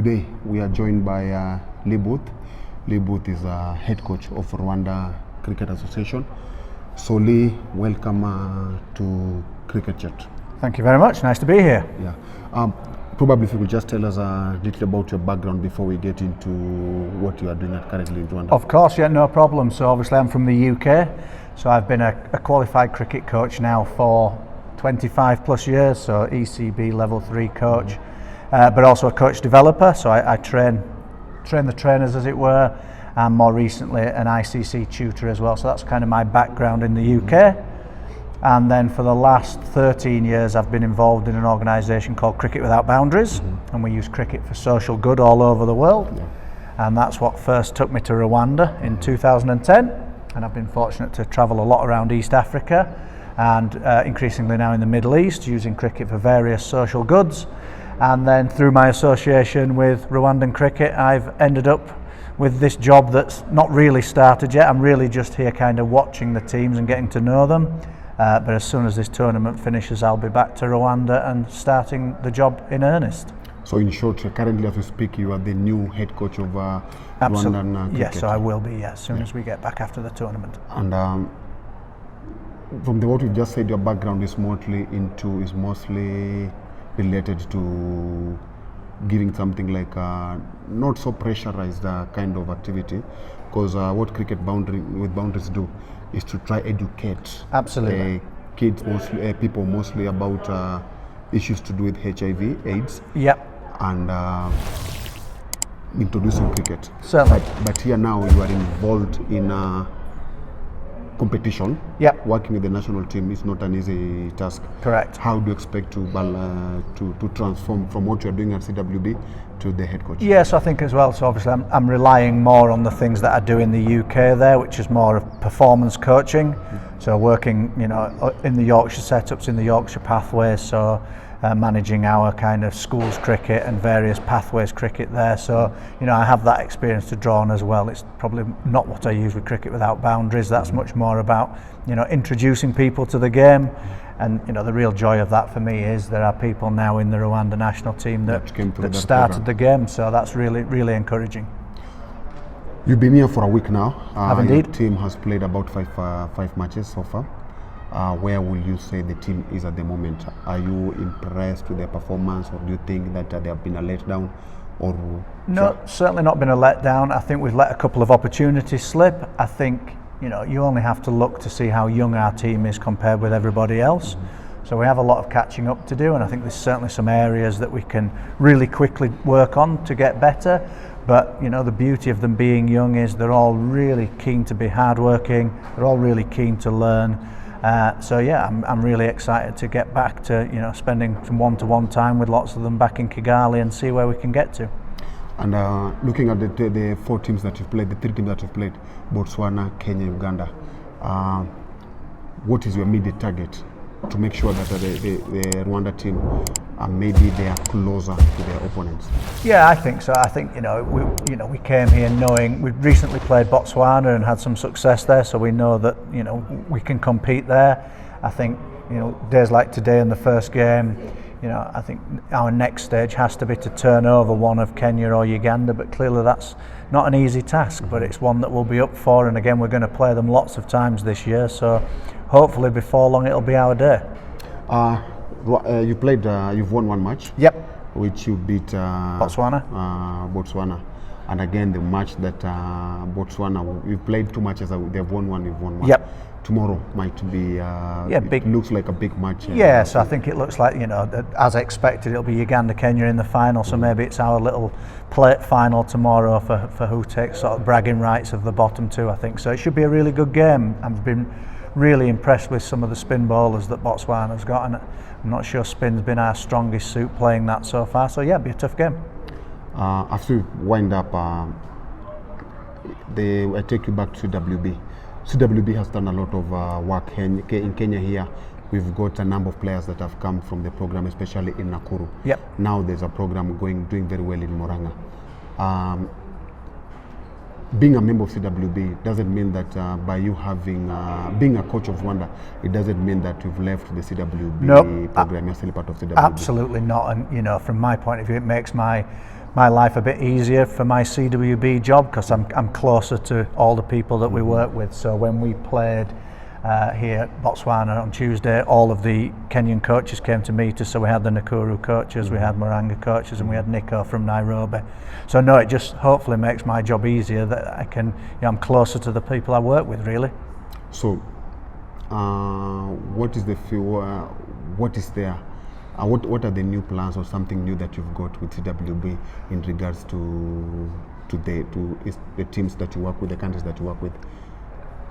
Today we are joined by Lee Booth. Lee Booth is head coach of Rwanda Cricket Association. So Lee, welcome to Cricket Chat. Thank you very much. Nice to be here. Yeah. Probably if you could just tell us a little about your background before we get into what you are doing currently in Rwanda. Of course, yeah, no problem. So obviously I'm from the UK. So I've been a qualified cricket coach now for 25 plus years. So ECB level 3 coach, but also a coach developer. So I train the trainers, as it were, and more recently an ICC tutor as well. So that's kind of my background in the UK. And then for the last 13 years I've been involved in an organisation called Cricket Without Boundaries, and we use cricket for social good all over the world. And that's what first took me to Rwanda in 2010, and I've been fortunate to travel a lot around East Africa and increasingly now in the Middle East, using cricket for various social goods. And then through my association with Rwandan Cricket, I've ended up with this job that's not really started yet. I'm really just here kind of watching the teams and getting to know them. But as soon as this tournament finishes, I'll be back to Rwanda and starting the job in earnest. So in short, currently as we speak, you are the new head coach of Rwandan Cricket. Yes, so I will be, as soon as we get back after the tournament. And from what you just said, your background is mostly related to giving something like not so pressurized kind of activity, because what cricket boundaries do is to try educate kids, mostly people, mostly about issues to do with HIV, AIDS. Yep. And introducing cricket. Certainly. But here now you are involved in competition. Yep. Working with the national team is not an easy task. Correct. How do you expect to transform from what you're doing at CWB to the head coach? Yes, I think as well. So obviously I'm relying more on the things that I do in the UK there, which is more of performance coaching. So working, in the Yorkshire setups, in the Yorkshire pathways. So managing our kind of schools cricket and various pathways cricket there. So, I have that experience to draw on as well. It's probably not what I use with Cricket Without Boundaries. That's much more about, introducing people to the game. And, the real joy of that for me is there are people now in the Rwanda national team that started the game. So that's really, really encouraging. You've been here for a week now. Have indeed. Your team has played about five matches so far. Where will you say the team is at the moment? Are you impressed with their performance, or do you think that they have been a letdown? Or no, certainly not been a letdown. I think we've let a couple of opportunities slip. I think you only have to look to see how young our team is compared with everybody else. So we have a lot of catching up to do, and I think there's certainly some areas that we can really quickly work on to get better. But the beauty of them being young is they're all really keen to be hardworking. They're all really keen to learn. So yeah, I'm really excited to get back to spending some one-to-one time with lots of them back in Kigali and see where we can get to. And looking at the 4 teams that you've played, the 3 teams that you've played, Botswana, Kenya, Uganda, what is your immediate target to make sure that the Rwanda team maybe they are closer to their opponents? Yeah, I think so. I think we came here knowing we've recently played Botswana and had some success there, so we know that we can compete there. I think days like today in the first game, I think our next stage has to be to turn over one of Kenya or Uganda, but clearly that's not an easy task, but it's one that we'll be up for. And again, we're going to play them lots of times this year, so hopefully before long it'll be our day. You've won 1 match. Yep. Which you beat Botswana. Botswana. And again, the match that Botswana, we've played 2 matches. They've won 1, we've won 1. Yep. Tomorrow might be. Big. It looks like a big match. Yeah, so I think it looks like as expected, it'll be Uganda, Kenya in the final. So maybe it's our little plate final tomorrow for who takes sort of bragging rights of the bottom 2. I think so. It should be a really good game. I've been really impressed with some of the spin bowlers that Botswana's got, and I'm not sure spin's been our strongest suit playing that so far. So yeah, it'll be a tough game. After we wind up, I take you back to CWB. CWB has done a lot of work in Kenya here. We've got a number of players that have come from the program, especially in Nakuru. Yep. Now there's a program doing very well in Moranga. Being a member of CWB doesn't mean that by you having being a coach of Rwanda, it doesn't mean that you've left the CWB program. You're still part of CWB. Absolutely not. And from my point of view, it makes my my life a bit easier for my CWB job because I'm closer to all the people that we work with. So when we played here at Botswana on Tuesday, all of the Kenyan coaches came to meet us. So we had the Nakuru coaches, we had Moranga coaches, and we had Nico from Nairobi. So no, it just hopefully makes my job easier that I can, you know, I'm closer to the people I work with, really. So, what is the what is there? What are the new plans or something new that you've got with CWB in regards to the teams that you work with, the countries that you work with?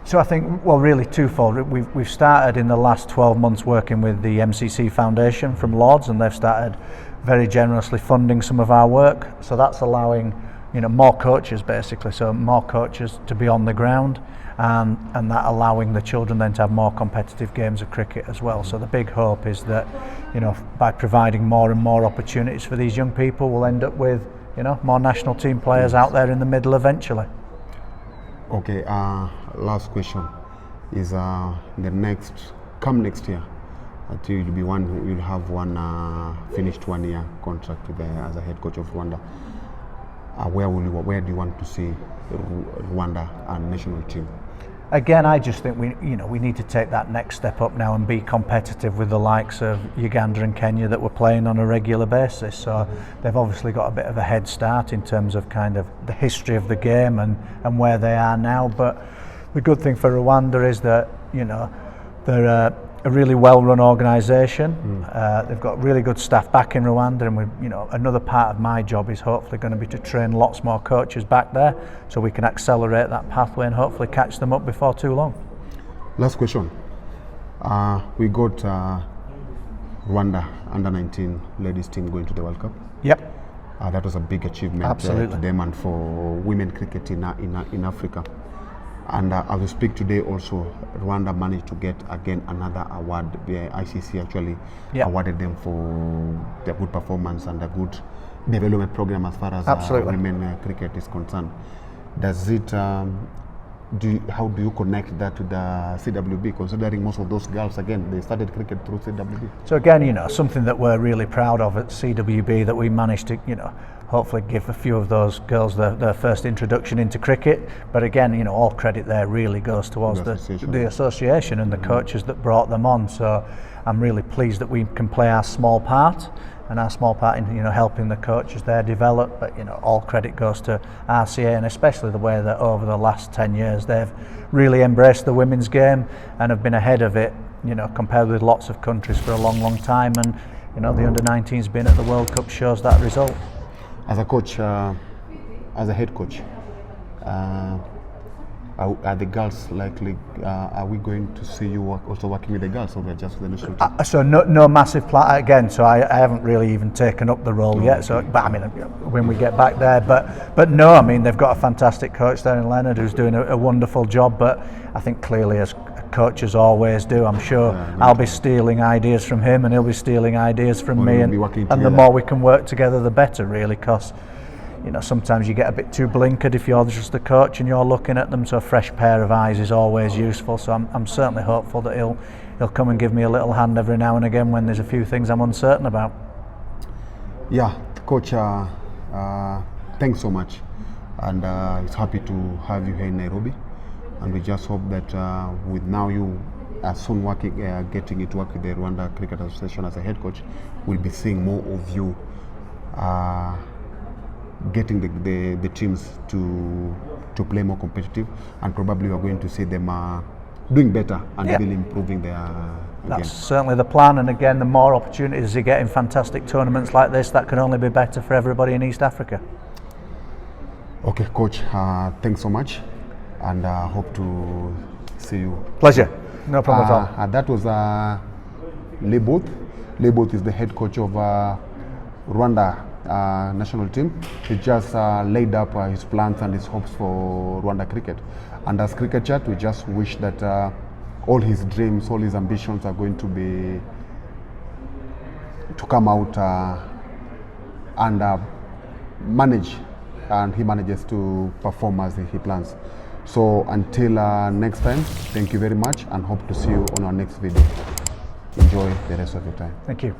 So I think, well, really twofold. We've started in the last 12 months working with the MCC Foundation from Lords, and they've started very generously funding some of our work. So that's allowing, you know, more coaches basically, so more coaches to be on the ground, and that allowing the children then to have more competitive games of cricket as well. So the big hope is that, you know, by providing more and more opportunities for these young people, we'll end up with, you know, more national team players out there in the middle eventually. Okay, last question is come next year, you'll have one finished 1 year contract with as a head coach of Rwanda. Where do you want to see Rwanda and national team? Again, I just think we need to take that next step up now and be competitive with the likes of Uganda and Kenya that we're playing on a regular basis. So they've obviously got a bit of a head start in terms of kind of the history of the game and where they are now. But the good thing for Rwanda is that, you know, they're a really well-run organisation. They've got really good staff back in Rwanda, and another part of my job is hopefully going to be to train lots more coaches back there, so we can accelerate that pathway and hopefully catch them up before too long. Last question. We got Rwanda under-19 ladies team going to the World Cup. Yep. That was a big achievement to them and for women cricket in Africa. And as we speak today also, Rwanda managed to get again another award. The ICC actually awarded them for their good performance and a good development program as far as women cricket is concerned. Does it, how do you connect that to the CWB, considering most of those girls, again, they started cricket through CWB? So again, you know, something that we're really proud of at CWB, that we managed to, you know, hopefully give a few of those girls their first introduction into cricket. But again, you know, all credit there really goes towards the association and the coaches that brought them on. So I'm really pleased that we can play our small part, and our small part in, you know, helping the coaches there develop. But, you know, all credit goes to RCA, and especially the way that over the last 10 years they've really embraced the women's game and have been ahead of it, you know, compared with lots of countries for a long time. And, you know, the under-19's been at the World Cup shows that result. As a coach, as a head coach, are the girls likely, are we going to see you also working with the girls, or just the national team? So no massive plan again, so I haven't really even taken up the role yet. So, but I mean, when we get back there, but no, I mean, they've got a fantastic coach there in Leonard who's doing a wonderful job. But I think clearly, as coaches always do, I'm sure I'll be stealing ideas from him and he'll be stealing ideas from me, and the more we can work together the better, really, because, you know, sometimes you get a bit too blinkered if you're just the coach and you're looking at them, so a fresh pair of eyes is always useful. So I'm certainly hopeful that he'll come and give me a little hand every now and again when there's a few things I'm uncertain about. Yeah, Coach, thanks so much, and it's happy to have you here in Nairobi. And we just hope that with now you are soon getting it to work with the Rwanda Cricket Association as a head coach, we'll be seeing more of you getting the teams to play more competitive, and probably we are going to see them doing better and really improving their game. That's certainly the plan, and again, the more opportunities you get in fantastic tournaments like this, that can only be better for everybody in East Africa. Okay, Coach, thanks so much, and hope to see you. Pleasure. No problem at all. That was Leboth. Leboth is the head coach of Rwanda national team. He just laid up his plans and his hopes for Rwanda cricket. And as Cricket Chat, we just wish that all his dreams, all his ambitions are going to come out and manage, and he manages to perform as he plans. So until next time, thank you very much, and hope to see you on our next video. Enjoy the rest of your time. Thank you.